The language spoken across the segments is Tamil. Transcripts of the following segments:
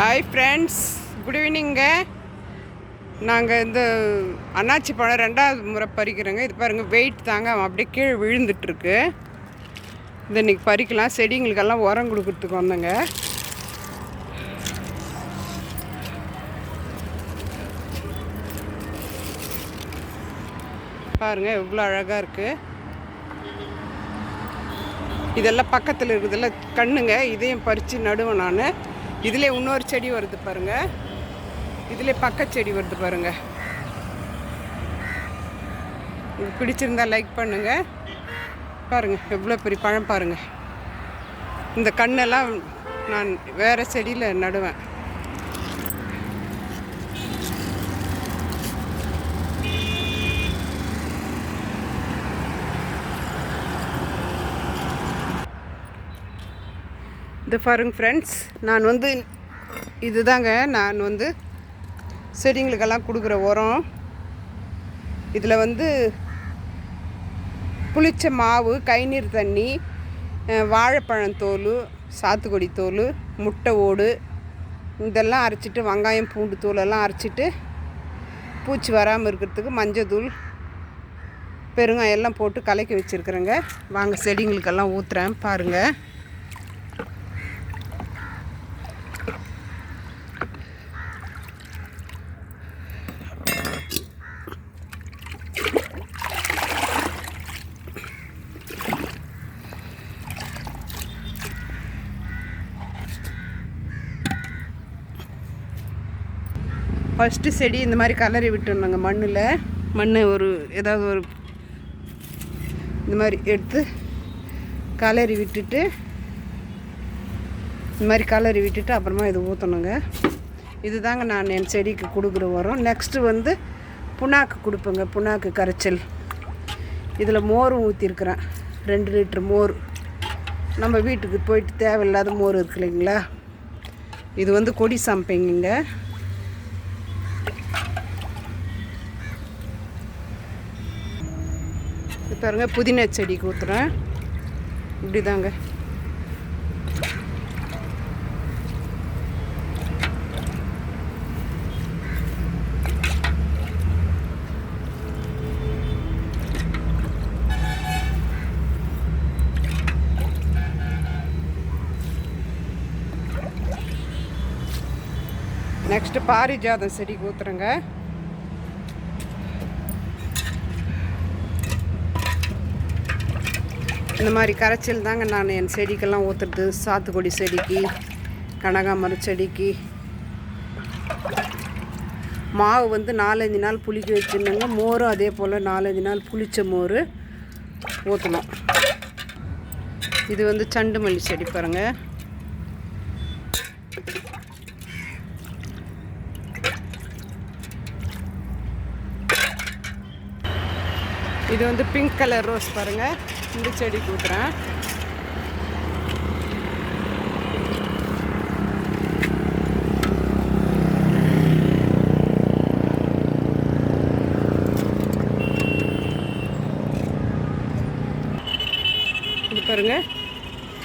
Hi friends, good evening. நாங்கள் இந்த அன்னாச்சி பழம் 2வது முறை பறிக்கிறோங்க. இது பாருங்கள், வெயிட் தாங்க அப்படியே கீழே விழுந்துட்டுருக்கு. இது இன்றைக்கி பறிக்கலாம். செடிங்களுக்கெல்லாம் உரம் கொடுக்குறதுக்கு வந்தேங்க. பாருங்கள் எவ்வளோ அழகாக இருக்குது. இதெல்லாம் பக்கத்தில் இருக்குதுல்ல கண்ணுங்க, இதையும் பறித்து நடுவேன் நான். இதில் இன்னொரு செடி வருது பாருங்கள், இதில் பக்கச்செடி வருது பாருங்கள். இது பிடிச்சிருந்தா லைக் பண்ணுங்கள். பாருங்கள் எவ்வளோ பெரிய பழம் பாருங்கள். இந்த கண்ணெல்லாம் நான் வேறு செடியில் நடுவேன். இது பாருங்க ஃப்ரெண்ட்ஸ், நான் இதுதாங்க நான் செடிங்களுக்கெல்லாம் கொடுக்குற உரம். இதில் புளிச்ச மாவு, கைநீர் தண்ணி, வாழைப்பழத்தோல், சாத்துக்குடி தோல், முட்டை ஓடு இதெல்லாம் அரைச்சிட்டு, வெங்காயம் பூண்டு தூளெல்லாம் அரைச்சிட்டு, பூச்சி வராமல் இருக்கிறதுக்கு மஞ்சத்தூள், பெருங்காயம் எல்லாம் போட்டு கலக்கி வச்சுருக்குறேங்க. வாங்க செடிங்களுக்கெல்லாம் ஊற்றுறேன் பாருங்கள். ஃபஸ்ட்டு செடி இந்த மாதிரி கலரி விட்டுருந்தாங்க. மண் ஏதாவது ஒரு இந்த மாதிரி எடுத்து கலரி விட்டுட்டு, இந்த மாதிரி கலரி விட்டுட்டு அப்புறமா இது ஊற்றணுங்க. இது தாங்க நான் என் செடிக்கு கொடுக்குற உரம். நெக்ஸ்ட்டு புண்ணாக்கு கொடுப்பேங்க, புண்ணாக்கு கரைச்சல். இதில் மோரும் ஊற்றிருக்கிறேன், 2 லிட்டர் மோர். நம்ம வீட்டுக்கு போயிட்டு தேவையில்லாத மோர் இருக்கு இல்லைங்களா. இது கொடி சம்பைங்க. பாருங்க, புதினா செடிக்கு ஊற்றுறேன். இப்படி தாங்க. நெக்ஸ்ட்டு பாரிஜாதம் செடிக்கு ஊற்றுறேங்க. இந்த மாதிரி கரைச்சல் தாங்க நான் என் செடிக்கெல்லாம் ஊற்றுறது. சாத்துக்குடி செடிக்கு, கனகாமரம் செடிக்கு. மாவு 4-5 நாள் புளிக்க வச்சுருந்தாங்க. மோரும் அதே போல் 4-5 நாள் புளித்த மோர் ஊற்றணும். இது சண்டு மல்லி செடி பாருங்கள். இது பிங்க் கலர் ரோஸ் பாருங்கள். இந்த செடிக்கு ஊற்றுறேன். இது பாருங்கள்,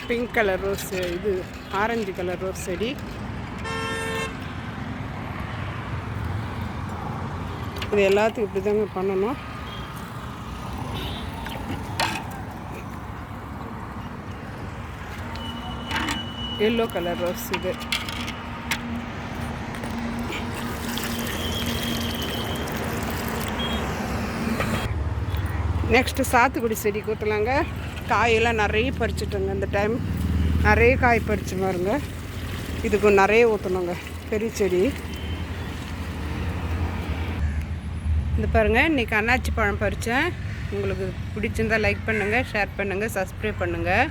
பிங்க் கலர் ரோஸ், இது ஆரஞ்சு கலர் ரோஸ் செடி. இது எல்லாத்துக்கும் இப்படி தாங்க பண்ணணும். எல்லோ கலர் ரோஸ் இது. நெக்ஸ்ட்டு சாத்துக்குடி செடி ஊற்றலாங்க. காயெல்லாம் நிறைய பறிச்சுட்டோங்க. இந்த டைம் நிறைய காய் பறிச்சு பாருங்க. இதுக்கு நிறைய ஊற்றணுங்க, பெரிய செடி. இந்த பாருங்கள், இன்றைக்கி அன்னாச்சி பழம் பறித்தேன். உங்களுக்கு பிடிச்சிருந்தால் லைக் பண்ணுங்கள், ஷேர் பண்ணுங்கள், சப்ஸ்கிரைப் பண்ணுங்கள்.